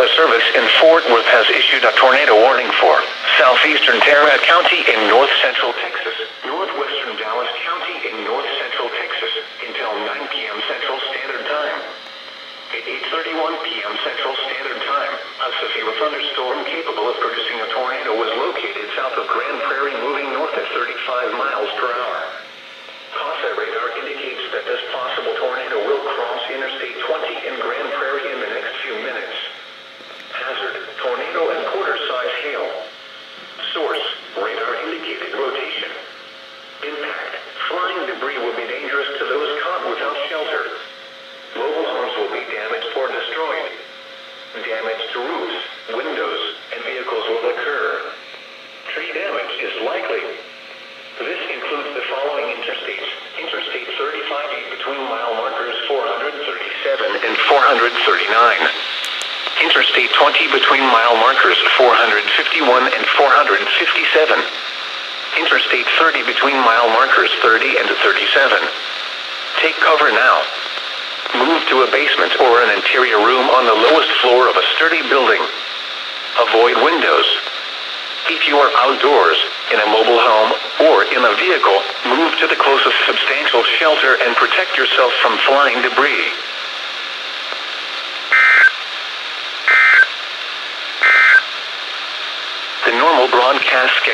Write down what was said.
Weather Service in Fort Worth has issued a tornado warning for southeastern Tarrant County in north-central Texas, northwestern Dallas County in north-central Texas until 9 p.m. Central Standard Time. At 8:31 p.m. Central Standard Time, a severe thunderstorm capable of producing a tornado was located south of Grand Prairie, moving north at 35 miles per hour. CASA radar indicates that this possible tornado will cross Interstate 20 in Grand Prairie in the next few minutes. Hazard: tornado and quarter-size hail. Source: radar indicated rotation. Impact: flying debris will be dangerous to those caught without shelter. Mobile homes will be damaged or destroyed. Damage to roofs, windows, and vehicles will occur. Tree damage is likely. This includes the following interstates: Interstate 35 between mile markers 437 and 439. Interstate 20 between mile markers 451 and 457. Interstate 30 between mile markers 30 and 37. Take cover now. Move to a basement or an interior room on the lowest floor of a sturdy building. Avoid windows. If you are outdoors, in a mobile home, or in a vehicle, move to the closest substantial shelter and protect yourself from flying debris. The normal broadcast schedule